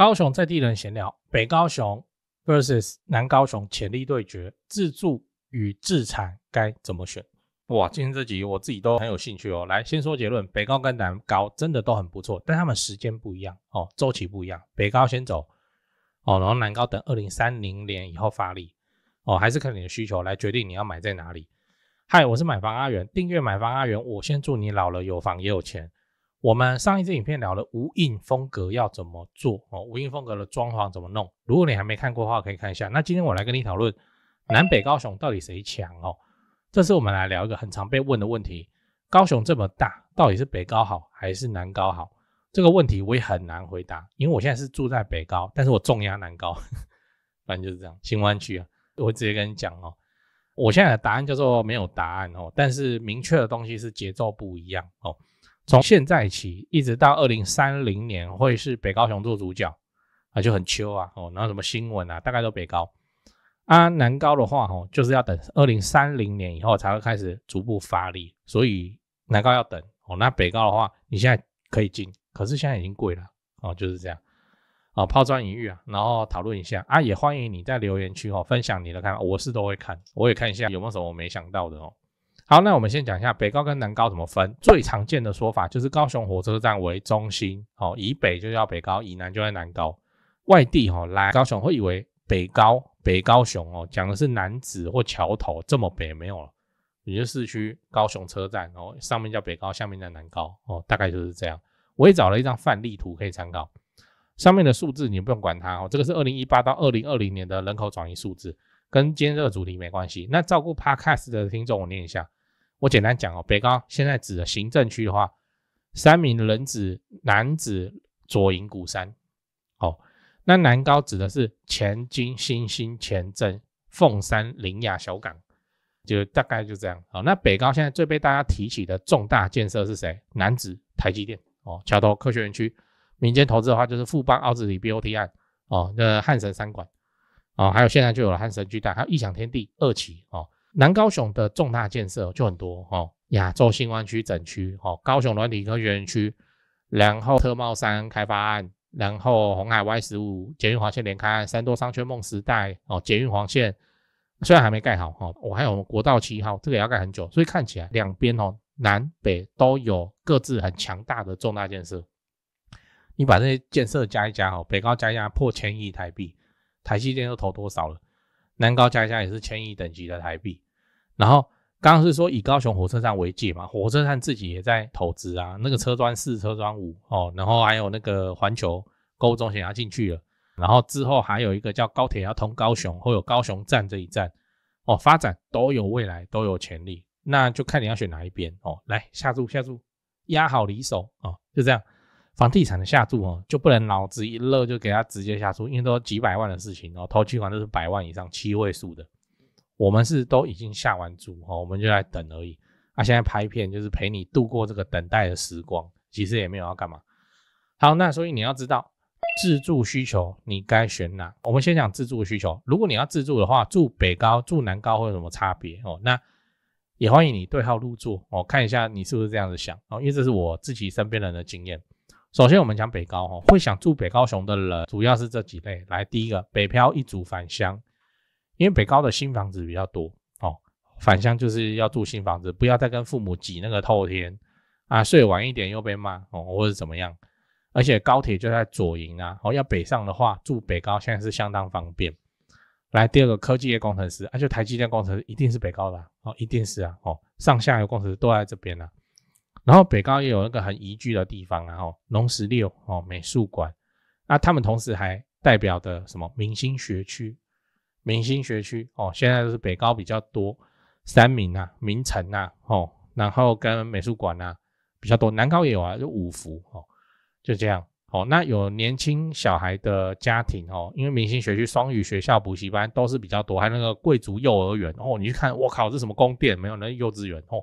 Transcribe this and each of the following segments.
高雄在地人閒聊，北高雄 vs 南高雄潛力對決，自住與自產該怎麼選？哇，今天這集我自己都很有興趣哦。來，先說結論，北高跟南高真的都很不錯，但他們時間不一樣哦，週期不一樣。北高先走哦，然後南高等2030年以後發力哦，還是看你的需求來決定你要買在哪裡。嗨，我是買房阿元，訂閱買房阿元，我先祝你老了有房也有錢。我們上一支影片聊了無印風格要怎麼做哦，無印風格的裝潢怎麼弄。如果你還沒看過的話，可以看一下。那今天我來跟你討論南北高雄到底誰強哦。這次我們來聊一個很常被問的問題：高雄這麼大，到底是北高好還是南高好？這個問題我也很難回答，因為我現在是住在北高，但是我重壓南高，反正就是這樣。新灣區啊，我會直接跟你講哦。我現在的答案叫做沒有答案哦，但是明確的東西是節奏不一樣哦。從現在起一直到2030年會是北高雄做主角啊，就很秋啊哦，然後什麼新聞啊，大概都北高啊。南高的話哦，就是要等2030年以後才會開始逐步發力，所以南高要等哦。那北高的話，你現在可以進，可是現在已經貴了哦，就是這樣哦，拋磚引玉啊，然後討論一下啊，也歡迎你在留言區哦分享你的看法，我是都會看，我也看一下有沒有什麼我沒想到的哦。好，那我們先講一下北高跟南高怎麼分。最常見的說法就是高雄火車站為中心，哦，以北就叫北高，以南就叫南高。外地哦來高雄會以為北高雄哦，講的是楠梓或橋頭，這麼北沒有了，也就市區高雄車站哦，上面叫北高，下面叫南高哦，大概就是這樣。我也找了一張範例圖可以參考，上面的數字你不用管它哦，這個是2018到2020年的人口轉移數字，跟今天這個主題沒關係。那照顧 Podcast 的聽眾，我念一下。我簡單講哦，北高現在指的行政區的話，三民、人子、楠梓、左營、鼓山。哦，那南高指的是前金、新興、前鎮、鳳山、苓雅、小港，就大概就這樣。好，那北高現在最被大家提起的重大建設是誰？楠梓、台積電哦，橋頭科學園區。民間投資的話，就是富邦、奧茲里 BOT 案哦，漢神3館哦，還有現在就有了漢神巨蛋，還有異想天地2期哦。南高雄的重大建設就很多哦，亞洲新灣區整區哦，高雄軟體科學園區，然後特茂3開發案，然後鴻海 Y15捷運黃線連開案，三多商圈夢時代哦，捷運黃線雖然還沒蓋好哦，我還有國道7號，這個也要蓋很久，所以看起來兩邊哦南北都有各自很強大的重大建設。你把這些建設加一加哦，北高加一加破1000億台幣，台積電都投多少了？南高加一加也是1000億等級的台幣，然後剛剛是說以高雄火車站為界嘛，火車站自己也在投資啊，那個車專4、車專5哦，然後還有那個環球購物中心要進去了，然後之後還有一個叫高鐵要通高雄，會有高雄站這一站哦，發展都有未來，都有潛力，那就看你要選哪一邊哦。來下注，壓好離手哦，就這樣。房地產的下注哦，就不能腦子一熱就給他直接下注，因為都幾百萬的事情哦，頭期款都是100萬以上7位數的。我們是都已經下完注哦，我們就來等而已。啊，現在拍片就是陪你度過這個等待的時光，其實也沒有要幹嘛。好，那所以你要知道自住需求你該選哪？我們先講自住的需求。如果你要自住的話，住北高、住南高會有什麼差別哦？那也歡迎你對號入座哦，看一下你是不是這樣子想哦，因為這是我自己身邊人的經驗。首先我們講北高哦，會想住北高雄的人主要是這幾類。來，第一個北漂一族返鄉，因為北高的新房子比較多哦，返鄉就是要住新房子，不要再跟父母擠那個透天啊，睡晚一點又被罵哦，或者怎麼樣。而且高鐵就在左營啊，哦，要北上的話住北高現在是相當方便。來，第二個科技業工程師，就台積電工程師一定是北高的哦，一定是啊哦，上下游工程師都在這邊啊。然後北高也有那個很宜居的地方啊，農16哦，美術館，那他們同時還代表的什麼明星學區哦，現在都是北高比較多，三民啊、明城啊哦，然後跟美術館啊比較多，南高也有啊，就五福哦，就這樣哦。那有年輕小孩的家庭哦，因為明星學區雙語學校、補習班都是比較多，還有那個貴族幼兒園哦，你去看，我靠，這什麼宮殿沒有？那幼稚園哦。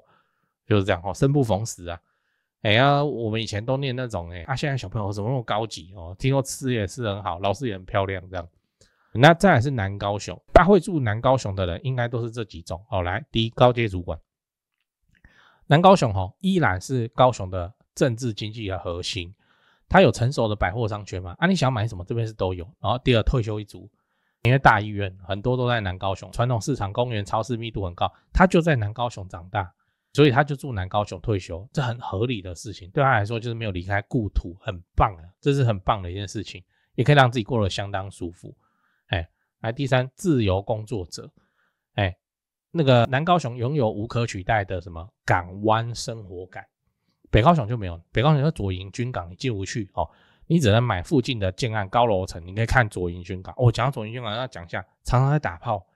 就是這樣哦，生不逢時啊！我們以前都念那種現在小朋友怎麼那麼高級哦？聽說吃也是很好，老師也很漂亮，這樣。那再來是南高雄，大家會住南高雄的人應該都是這幾種哦。來，第一，高階主管，南高雄依然是高雄的政治經濟的核心，它有成熟的百貨商圈嘛？啊，你想買什麼，這邊是都有。然後第二，退休一族，因為大醫院很多都在南高雄，傳統市場、公園、超市密度很高，他就在南高雄長大，所以他就住南高雄退休，這很合理的事情。對他來說，就是沒有離開故土，很棒啊，這是很棒的一件事情，也可以讓自己過得相當舒服。來第三，自由工作者，那個南高雄擁有無可取代的什麼港灣生活感，北高雄就沒有。北高雄是左營軍港，你進不去哦，你只能買附近的建案高樓層，你可以看左營軍港。講到左營軍港要講一下，常常在打炮，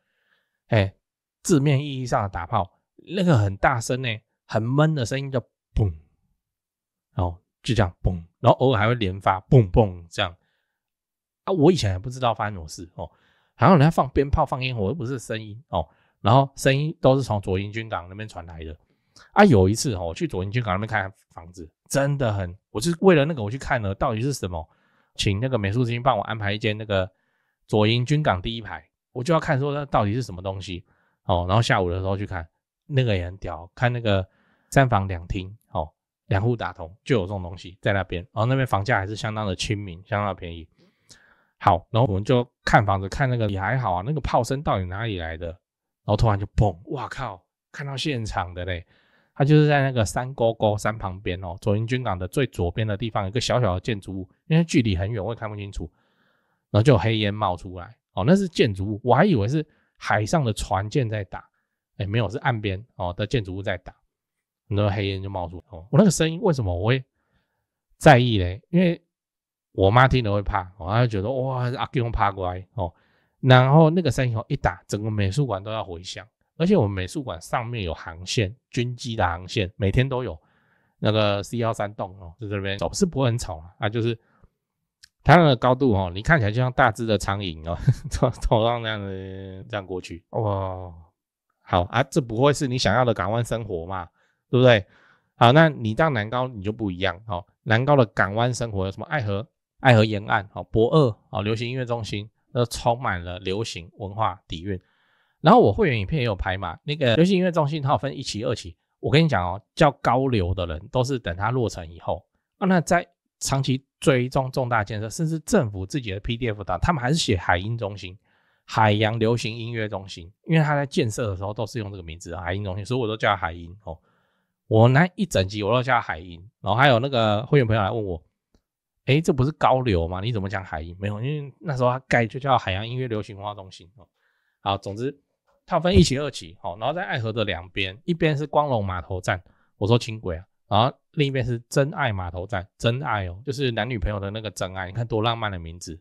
字面意義上的打炮，那個很大聲很悶的聲音叫嘣，然後就這樣嘣，然後偶爾還會連發嘣嘣這樣啊。我以前也不知道發生什麼事哦。好像人家放鞭炮、放煙火，又不是聲音哦。然後聲音都是從左營軍港那邊傳來的啊。有一次我去左營軍港那邊看房子，真的很，我是為了那個我去看了到底是什麼，請那個美術中心幫我安排一間那個左營軍港第一排，我就要看說那到底是什麼東西哦。然後下午的時候去看，那個也很屌，看那個3房2廳2戶打通就有這種東西在那邊，然後那邊房價還是相當的親民，相當的便宜。好，然後我們就看房子，看那個也還好啊，那個炮聲到底哪裡來的？然後突然就砰，哇靠，看到現場的嘞，它就是在那個山溝溝山旁邊左營軍港的最左邊的地方有一個小小的建築物，因為距離很遠我也看不清楚，然後就有黑煙冒出來，那是建築物，我還以為是海上的船艦在打，沒有，是岸邊的建築物在打，很多黑煙就冒出來。我那個聲音為什麼我會在意嘞？因為我媽聽了會怕，她就覺得哇，阿公爬過來然後那個聲音一打，整個美術館都要回響，而且我們美術館上面有航線，軍機的航線，每天都有那個 C13棟就在這邊走，是不會很吵啊，就是它那個高度你看起來就像大只的蒼蠅頭上那樣的這樣過去，哇，好啊，這不會是你想要的港灣生活嘛，對不對？好，那你到南高你就不一樣南高的港灣生活有什麼？愛河沿岸駁二流行音樂中心，充滿了流行文化底蘊。然後我會員影片也有拍嘛，那個流行音樂中心它有分1期2期，我跟你講叫高流的人都是等它落成以後那在長期追蹤重大建設，甚至政府自己的 PDF 檔，他們還是寫海音中心、海洋流行音樂中心，因為他在建設的時候都是用這個名字海音中心，所以我都叫它海音我那一整集我都叫它海音。然後還有那個會員朋友來問我，這不是高流嗎？你怎麼講海音？沒有，因為那時候它蓋就叫海洋音樂流行文化中心好，總之它分1期2期然後在愛河的兩邊，一邊是光榮碼頭站，我說輕軌然後另一邊是真愛碼頭站，真愛就是男女朋友的那個真愛，你看多浪漫的名字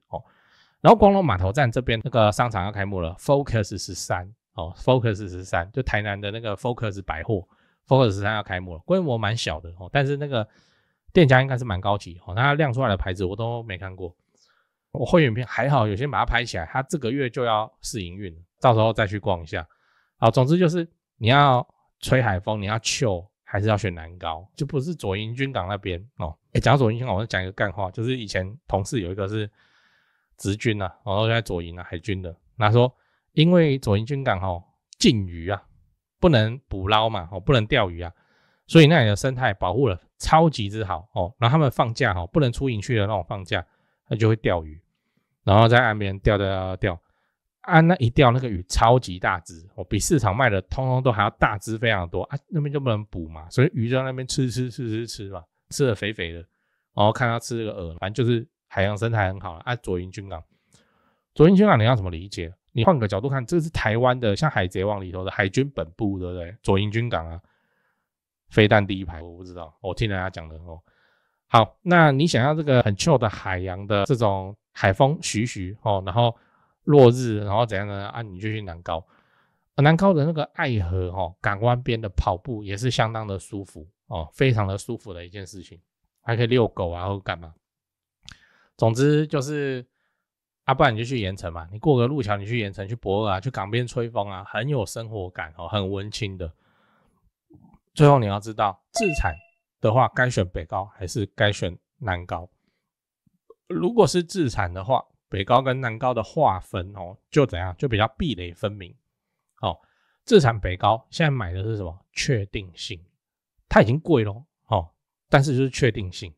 然後光榮碼頭站這邊那個商場要開幕了 ，Focus 13Focus 13就台南的那個 Focus 百貨 ，Focus 13要開幕了，規模蠻小的但是那個店家應該是蠻高級它亮出來的牌子我都沒看過。我會員片還好，有些把它拍起来，它這個月就要試營運，到时候再去逛一下。好，總之就是你要吹海風，你要 chill， 還是要選南高，就不是左營軍港那邊講到左營軍港，我講一個幹話，就是以前同事有一個是職軍然後在左營海軍的，他說因為左營軍港禁漁不能捕撈嘛不能釣魚所以那裡的生態保護了超級之好然後他們放假不能出營區的那種放假，他就會釣魚，然後在岸邊釣那一釣那個魚超級大只比市場賣的通通都還要大只非常多那邊就不能捕嘛，所以魚就在那邊吃嘛，吃得肥肥的，然後看它吃這個餌，反正就是海洋生態很好左營軍港你要怎麼理解？你換個角度看，這是台灣的像海賊王裡頭的海軍本部，對不對？左營軍港飛彈第一排，我不知道，我聽人家講的好，那你想要這個很 chill 的海洋的這種海風徐徐然後落日，然後怎樣呢？你就去南高。南高的那個愛河港灣邊的跑步也是相當的舒服非常的舒服的一件事情，還可以遛狗或幹嘛。總之就是不然你就去鹽埕嘛，你過個路橋，你去鹽埕去駁二去港邊吹風很有生活感很溫馨的。最後你要知道，自產的話該選北高還是該選南高？如果是自產的話，北高跟南高的劃分就怎樣，就比較壁壘分明自產北高現在買的是什麼？確定性，它已經貴了但是就是確定性。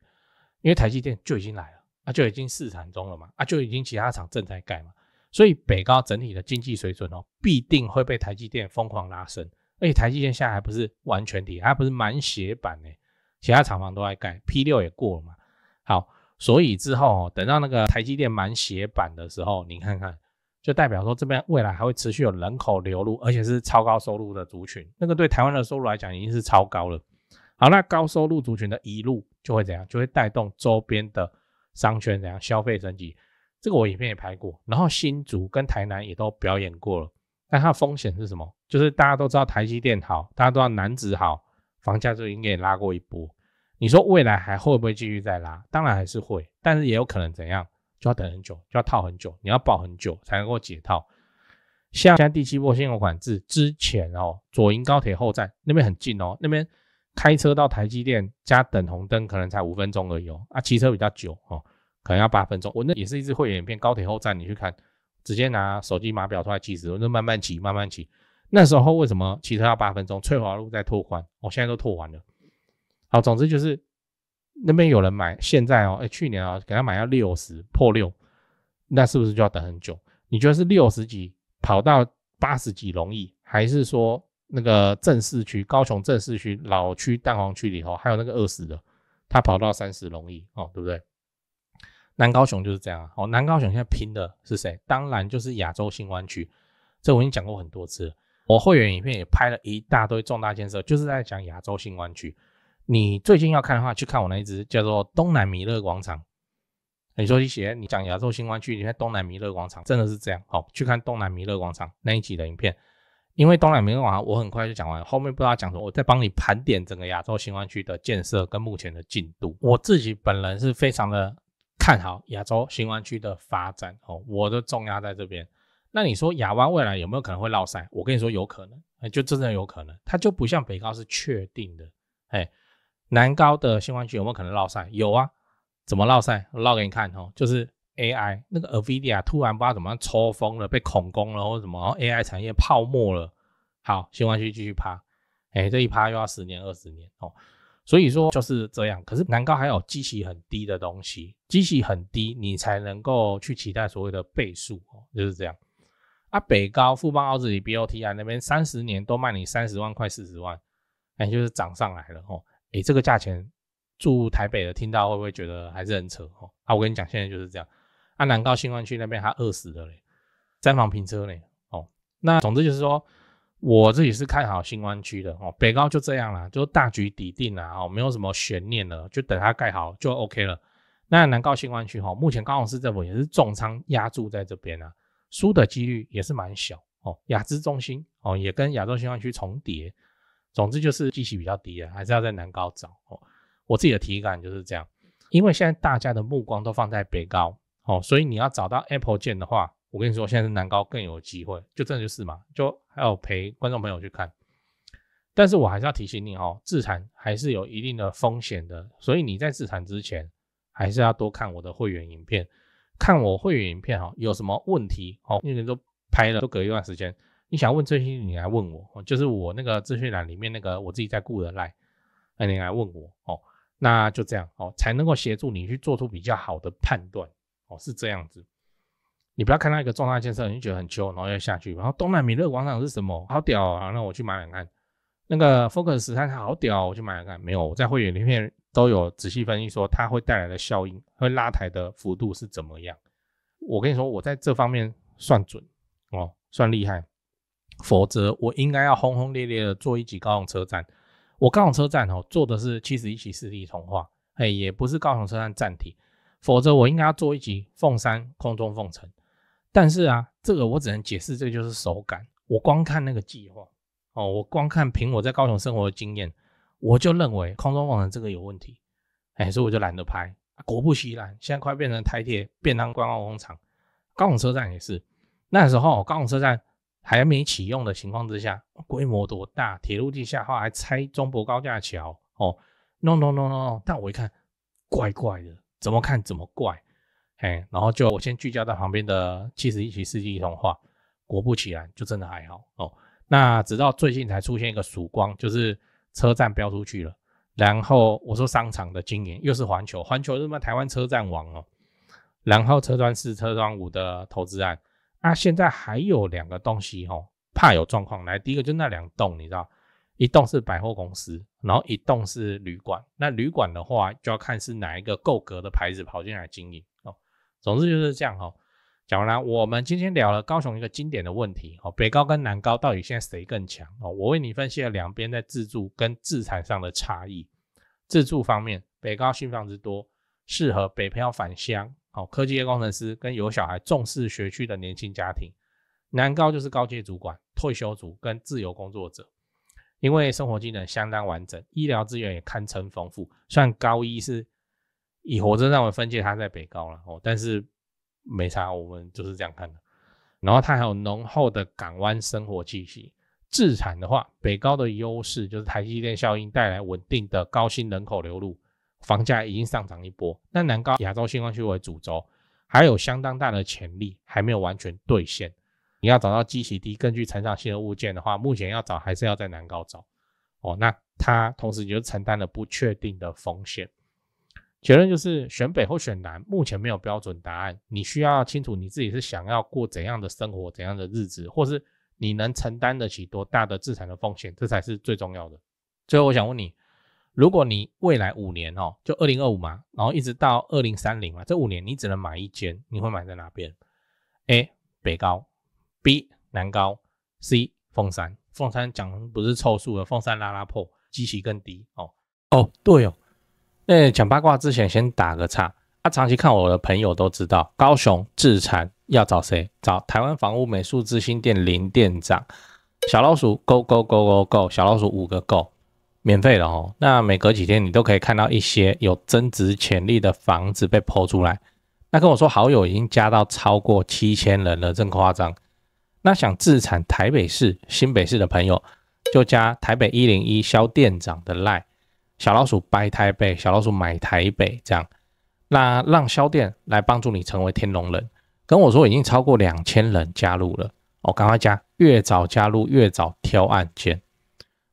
因為台積電就已經來了啊，就已經試產中了嘛，啊，就已經其他廠正在蓋嘛，所以北高整體的經濟水準必定會被台積電瘋狂拉升。而且台積電現在還不是完全體，還不是滿血版呢，其他廠房都在蓋 ，P6 也過了嘛。好，所以之後等到那個台積電滿血版的時候，你看看，就代表說這邊未來還會持續有人口流入，而且是超高收入的族群，那個對台灣的收入來講已經是超高了。好，那高收入族群的移入就會怎樣？就會帶動周邊的商圈怎樣消費升級。這個我影片也拍過，然後新竹跟台南也都表演過了。但它的風險是什麼？就是大家都知道台積電好，大家都知道楠梓好，房價就已經給你拉過一波。你說未來還會不會繼續再拉？當然還是會，但是也有可能怎樣？就要等很久，就要套很久，你要抱很久才能夠解套。像現在第7波現有管制之前左營高鐵後站那邊很近那邊開車到台積電加等紅燈可能才5分鐘而已啊，騎車比較久可能要8分鐘。我那也是一支會員影片，高鐵後站你去看。直接拿手機碼表出來計時，我就慢慢騎，慢慢騎。那時候為什麼騎車要8分鐘？翠華路在拓寬，現在都拓完了。好，總之就是那邊有人買，現在去年給他買要60破6，那是不是就要等很久？你覺得是60幾跑到80幾容易，還是說那個正市區、高雄正市區、老區、蛋黃區裡頭還有那個20的，他跑到30容易對不對？南高雄就是這樣南高雄現在拼的是誰？當然就是亞洲新灣區，這我已經講過很多次了。我會員影片也拍了一大堆重大建設，就是在講亞洲新灣區。你最近要看的話，去看我那一支叫做東南米勒廣場。你說你講亞洲新灣區，你看東南米勒廣場真的是這樣去看東南米勒廣場那一集的影片。因為東南米勒廣場我很快就講完，後面不知道講什麼，我再幫你盤點整個亞洲新灣區的建設跟目前的進度。我自己本人是非常的看好亞洲新灣區的發展我的重壓在這邊。那你說亞灣未來有沒有可能會落賽？我跟你說有可能，就真的有可能，它就不像北高是確定的。南高的新灣區有沒有可能落賽？有啊，怎麼落賽？我落給你看就是 AI 那個 NVIDIA 突然不知道怎麼樣抽風了，被恐攻了，或者什麼 AI 產業泡沫了。好，新灣區繼續趴，這一趴又要10年20年所以說就是這樣。可是南高還有基期很低的東西，基期很低，你才能夠去期待所謂的倍數就是這樣。北高富邦凹子里 BOT 那邊30年都賣你30萬塊40萬，就是漲上來了這個價錢住台北的聽到會不會覺得還是很扯我跟你講，現在就是這樣。南高新灣區那邊還餓了嘞，3房平車嘞那總之就是說，我自己是看好新灣區的北高就這樣啦，就大局底定啦沒有什麼懸念了，就等它蓋好就 OK 了。那南高新灣區目前高雄市政府也是重倉壓住在這邊輸的幾率也是蠻小亞資中心也跟亞洲新灣區重疊。總之就是基期比較低還是要在南高找我自己的體感就是這樣，因為現在大家的目光都放在北高所以你要找到 Apple 鍵的話，我跟你說，现在是南高更有機會，就真的就是嘛，就還有陪觀眾朋友去看。但是我還是要提醒你自產還是有一定的風險的，所以你在自產之前，還是要多看我的會員影片。看我會員影片有什麼問題因為都拍了，都隔一段時間，你想問這些你來問我就是我那個資訊欄裡面那個我自己在顧的 LINE， 你來問我那就這樣才能夠協助你去做出比較好的判斷是這樣子。你不要看到一個重大建設你就覺得很秋，然後要下去，然後東南米勒廣場是什麼好屌那我去買看。那個 Focus 13好屌我去買看。沒有，我在會員裡面都有仔細分析說它會帶來的效應，會拉抬的幅度是怎麼樣。我跟你說，我在這方面算準算厲害，否則我應該要轟轟烈烈的做一集高雄車站。我高雄車站做的是71期市地重劃，也不是高雄車站站體，否則我應該要做一集鳳山空中鳳城。但是這個我只能解釋，這個就是手感。我光看那個計劃我光看憑我在高雄生活的經驗，我就認為空中鳳城這個有問題，所以我就懶得拍。果不其然，現在快變成台鐵便當觀光工廠，高雄車站也是。那時候高雄車站還沒啟用的情況之下，規模多大？鐵路地下化還拆中博高架橋no， 但我一看怪怪的，怎麼看怎麼怪。然後就我先聚焦到旁邊的71期世紀重劃，果不其然就真的還好那直到最近才出現一個曙光，就是車站標出去了，然後我說商場的經營又是環球，環球是什麼台灣車站王哦，然後車專4、車專5的投資案，現在還有2個東西哦，怕有狀況來，第一個就是那2棟，你知道，一棟是百貨公司，然後一棟是旅館，那旅館的話就要看是哪一個夠格的牌子跑進來經營哦，總之就是這樣哦。講完了，我們今天聊了高雄一個經典的問題哦，北高跟南高到底現在誰更強哦？我為你分析了兩邊在自住跟自產上的差異。自住方面，北高新房子多，適合北漂返鄉哦，科技業工程師跟有小孩重視學區的年輕家庭。南高就是高階主管、退休族跟自由工作者，因為生活機能相當完整，醫療資源也堪稱豐富。雖然高一是以火車站為分界，它在北高了哦，但是沒差，我們就是這樣看的。然後它還有濃厚的港灣生活氣息。自產的話，北高的優勢就是台積電效應帶來穩定的高薪人口流入，房價已經上漲一波。那南高亞洲新灣區為主軸，還有相當大的潛力還沒有完全兌現。你要找到基期低、更具成長性的物件的話，目前要找還是要在南高找哦。那它同時就承擔了不確定的風險。結論就是選北或選南，目前沒有標準答案。你需要清楚你自己是想要過怎樣的生活、怎樣的日子，或是你能承擔得起多大的資產的風險，這才是最重要的。最後我想問你，如果你未來5年就2025嘛，然後一直到2030嘛，這5年你只能買一間，你會買在哪邊 ？A. 北高 B. 南高 C. 鳳山。鳳山講不是湊數的，鳳山拉拉破，基期更低對哦。講八卦之前先打個岔長期看我的朋友都知道，高雄自產要找誰？找台灣房屋美術之星店林店長，小老鼠 go go go go go， 小老鼠5個 go， 免費的哦。那每隔幾天你都可以看到一些有增值潛力的房子被 po 出來。那跟我說好友已經加到超過7000人了，真誇張。那想自產台北市、新北市的朋友，就加台北101蕭店長的 LINE。小老鼠掰台北，小老鼠買台北，這樣，那讓蕭店來幫助你成為天龍人。跟我說已經超過2000人加入了趕快加，越早加入越早挑案件。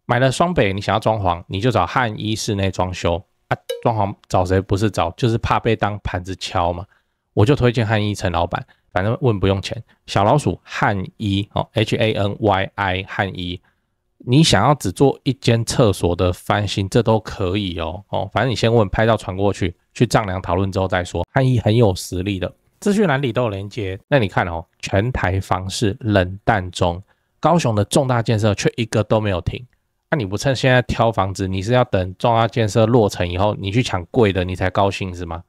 買了雙北，你想要裝潢，你就找漢一室內裝修裝潢找誰？不是找，就是怕被當盤子敲嘛。我就推薦漢一陳老闆，反正問不用錢。小老鼠漢一HANYI 漢一。你想要只做一間廁所的翻新，這都可以反正你先問，拍照傳過去，去丈量討論之後再說。漢一很有實力的，資訊欄裡都有連結。那你看全台房市冷淡中，高雄的重大建設卻一個都沒有停。那你不趁現在挑房子，你是要等重大建設落成以後，你去搶貴的，你才高興是嗎？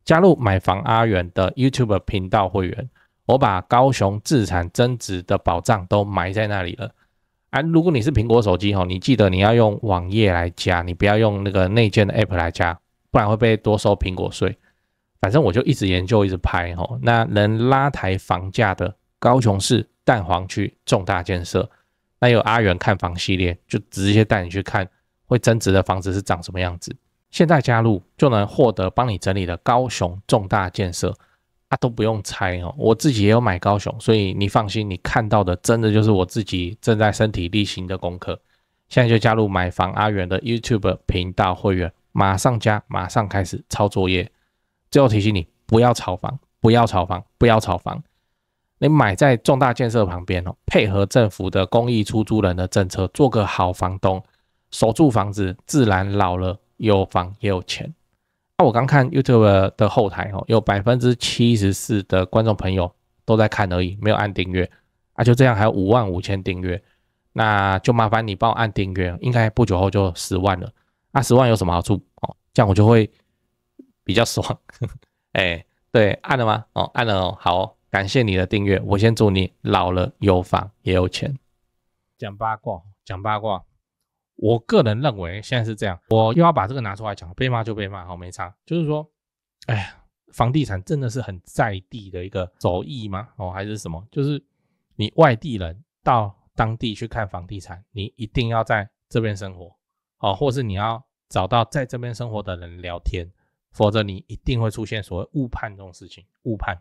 加入買房阿元的 YouTube 頻道會員，我把高雄自產增值的寶藏都埋在那裡了。如果你是蘋果手機你記得你要用網頁來加，你不要用那個內建的 App 來加，不然會被多收蘋果稅。反正我就一直研究一直拍那能拉抬房價的高雄市蛋黃區重大建設，那有阿元看房系列，就直接帶你去看會增值的房子是長什麼樣子。現在加入就能獲得幫你整理的高雄重大建設都不用猜我自己也有買高雄，所以你放心，你看到的真的就是我自己正在身體力行的功課。現在就加入買房阿元的 YouTube 頻道會員，馬上加，馬上開始抄作業。最後提醒你，不要炒房，不要炒房，不要炒房。你買在重大建設旁邊配合政府的公益出租人的政策，做個好房東，守住房子，自然老了有房也有錢。我剛看 YouTube 的後台有 74% 的觀眾朋友都在看而已，沒有按訂閱就這樣還有55000訂閱，那就麻煩你幫我按訂閱，應該不久後就10萬了。10萬有什麼好處這樣我就會比較爽對，按了嗎？按了好感謝你的訂閱，我先祝你老了有房也有錢。講八卦我個人認為現在是這樣，我又要把這個拿出來講，被罵就被罵，沒差。就是說，房地產真的是很在地的一個手藝嗎？還是什麼？就是你外地人到當地去看房地產，你一定要在這邊生活，或是你要找到在這邊生活的人聊天，否則你一定會出現所謂誤判這種事情。誤判，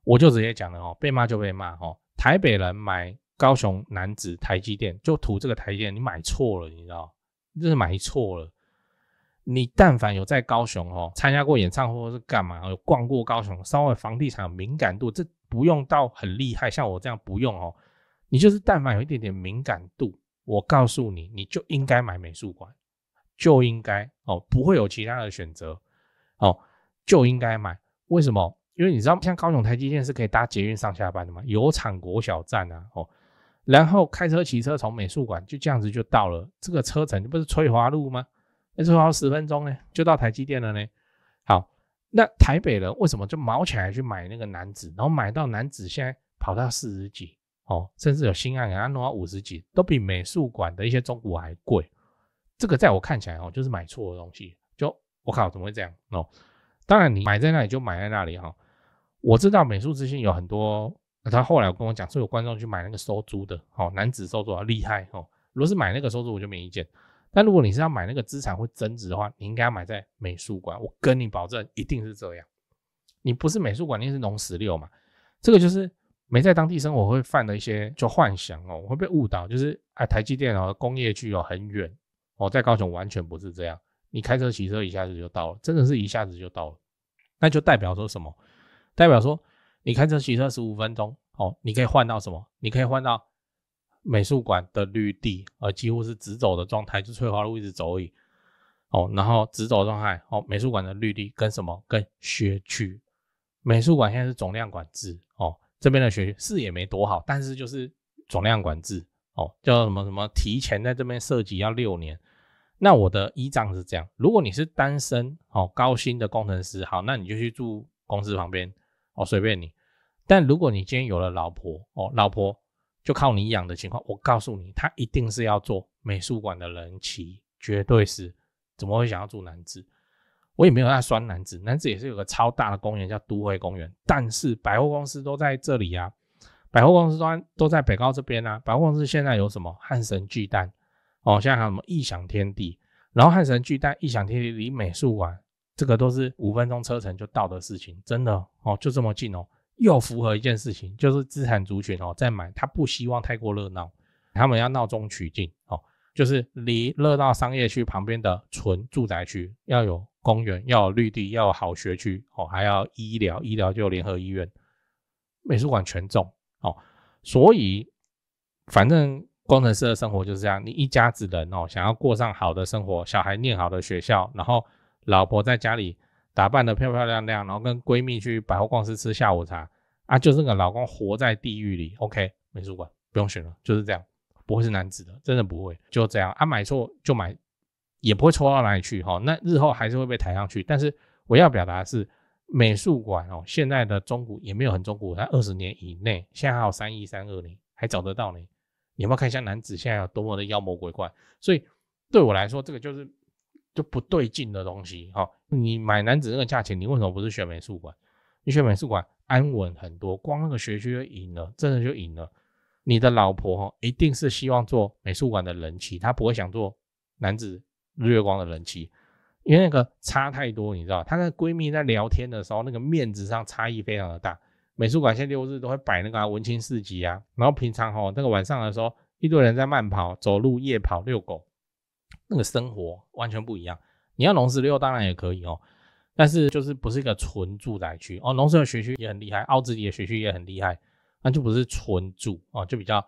我就直接講了被罵就被罵台北人買高雄楠梓台積電就圖這個台積電，你買錯了，你知道？真是買錯了。你但凡有在高雄參加過演唱會或是幹嘛，有逛過高雄，稍微房地產有敏感度，這不用到很厲害，像我這樣不用你就是但凡有一點點敏感度，我告訴你，你就應該買美術館，就應該不會有其他的選擇就應該買。為什麼？因為你知道像高雄台積電是可以搭捷運上下班的嘛，有產國小站啊然後開車騎車從美術館就這樣子就到了，這個車程不是翠華路嗎？翠華路10分鐘呢就到台積電了呢。好，那台北人為什麼就毛起來去買那個楠梓，然後買到楠梓現在跑到40幾甚至有新案給它弄到50幾，都比美術館的一些中古還貴。這個在我看起來就是買錯的東西，就我靠怎麼會這樣當然你買在那裡就買在那裡我知道美術之星有很多，他後來有跟我講，說有觀眾去買那個收租的楠梓收租厲害如果是買那個收租我就沒意見，但如果你是要買那個資產會增值的話，你應該要買在美術館，我跟你保證一定是這樣。你不是美術館，你是農16嘛，這個就是沒在當地生活會犯的一些就幻想我會被誤導，就是台積電工業區很遠在高雄完全不是這樣，你開車騎車一下子就到了，真的是一下子就到了。那就代表說什麼？代表說你開車騎車15分鐘你可以換到什麼？你可以換到美術館的綠地幾乎是直走的狀態，就翠華路一直走而已然後直走的狀態美術館的綠地跟什麼？跟學區。美術館現在是總量管制這邊的學區是也沒多好，但是就是總量管制叫什麼什麼提前在這邊設籍要6年。那我的依仗是這樣，如果你是單身高薪的工程師，好，那你就去住公司旁邊隨便你。但如果你今天有了老婆老婆就靠你養的情況，我告訴你，他一定是要做美術館的人妻，絕對是。怎麼會想要住楠梓？我也沒有在酸楠梓，楠梓也是有個超大的公園叫都會公園，但是百貨公司都在這裡啊，百貨公司都在北高這邊啊。百貨公司現在有什麼漢神巨蛋現在還有什麼異想天地，然後漢神巨蛋、異想天地離美術館這個都是5分鐘車程就到的事情，真的就這麼近又符合一件事情，就是資產族群在買，他不希望太過熱鬧，他們要鬧中取靜就是離熱鬧商業區旁邊的純住宅區要有公園，要有綠地，要有好學區還要醫療，醫療就有聯合醫院，美術館全中所以反正工程師的生活就是這樣，你一家子人想要過上好的生活，小孩念好的學校，然後老婆在家裡打扮得漂漂亮亮，然後跟閨蜜去百貨公司吃下午茶就是那個老公活在地獄裡 OK 美術館不用選了，就是這樣，不會是楠梓的，真的不會，就這樣買錯就買，也不會錯到哪裡去那日後還是會被抬上去。但是我要表達的是，美術館現在的中古也沒有很中古，在20年以內，現在還有31、32年還找得到呢。你有沒有看一下楠梓現在有多麼的妖魔鬼怪？所以對我來說，這個就不對勁的東西你買楠梓那個價錢，你為什麼不是選美術館？你選美術館安穩很多，光那個學區就贏了，真的就贏了。你的老婆一定是希望做美術館的人妻，她不會想做楠梓日月光的人妻，因為那個差太多，你知道，她跟閨蜜在聊天的時候，那個面子上差異非常的大。美術館現在6日都會擺那個文青市集然後平常那個晚上的時候，一堆人在慢跑、走路、夜跑、遛狗，那個生活完全不一樣。你要農16當然也可以但是就是不是一個純住宅區農16的學區也很厲害，奧之里的學區也很厲害，那就不是純住就比較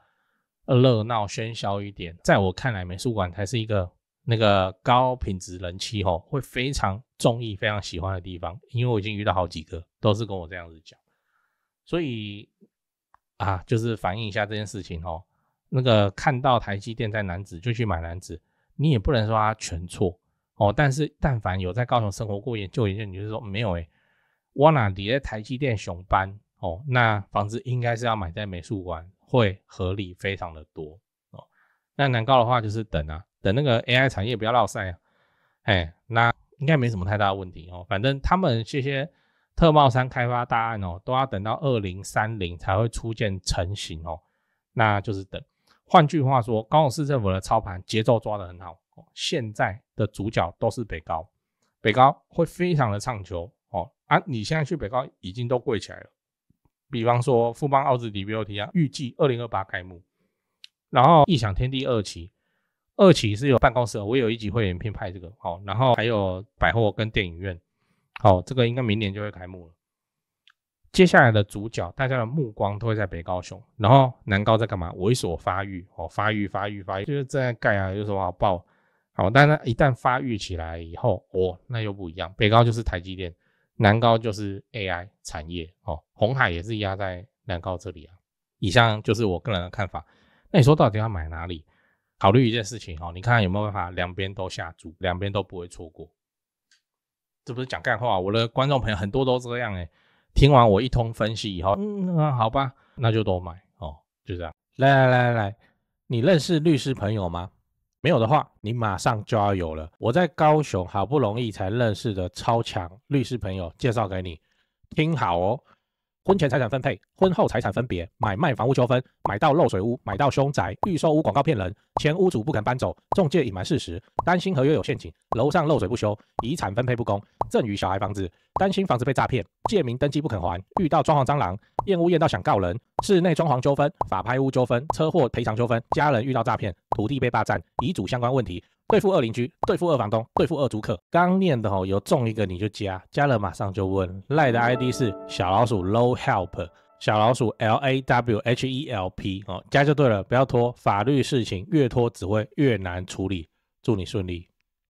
熱鬧喧囂一點。在我看來，美術館才是一個那個高品質人妻會非常中意、非常喜歡的地方，因為我已經遇到好幾個都是跟我這樣子講，所以就是反映一下這件事情那個看到台積電在楠梓就去買楠梓，你也不能說它全錯但是但凡有在高雄生活過研究，你就是說沒有我哪裡在台積電熊班那房子應該是要買在美術館會合理非常的多那南高的話就是等那個 AI 產業不要落賽那應該沒什麼太大的問題反正他們這些特茂山開發大案都要等到2030才會出現成型那就是等。換句話說，高雄市政府的操盤節奏抓得很好現在的主角都是北高，北高會非常的唱球你現在去北高已經都貴起來了。比方說富邦奧之里 BOT 預計2028開幕，然後異想天地2期2期是有辦公室，我有1級會員聘派這個，好，然後還有百貨跟電影院，好，這個應該明年就會開幕了。接下來的主角，大家的目光都會在北高雄，然後南高在幹嘛？猥瑣發育，發育，就是這樣蓋啊，有什麼好報？好，但是一旦發育起來以後，那又不一樣。北高就是台積電，南高就是 AI 產業，鴻海也是壓在南高這裡啊。以上就是我個人的看法。那你說到底要買哪裡？考慮一件事情你看看有沒有辦法兩邊都下注，兩邊都不會錯過。這不是講幹話，我的觀眾朋友很多都這樣聽完我一通分析以後，好吧，那就都買就這樣。來，你認識律師朋友嗎？沒有的話，你馬上就要有了。我在高雄好不容易才認識的超強律師朋友介紹給你，聽好哦。婚前財產分配、婚後財產分別、買賣房屋糾紛、買到漏水屋、買到凶宅、預售屋廣告騙人、前屋主不肯搬走、仲介隱瞞事實、擔心合約有陷阱、樓上漏水不修、遺產分配不公、贈與小孩房子、擔心房子被詐騙、借名登記不肯還、遇到裝潢蟑螂、驗屋驗到想告人、室內裝潢糾紛、法拍屋糾紛、車禍賠償糾紛、家人遇到詐騙、土地被霸佔、遺囑相關問題、對付二鄰居、對付二房東、對付二租客。剛念的有中一個你就加了馬上就問。賴的 ID 是小老鼠 low help， 小老鼠 LAWHELP 加就對了，不要拖，法律事情越拖只會越難處理。祝你順利。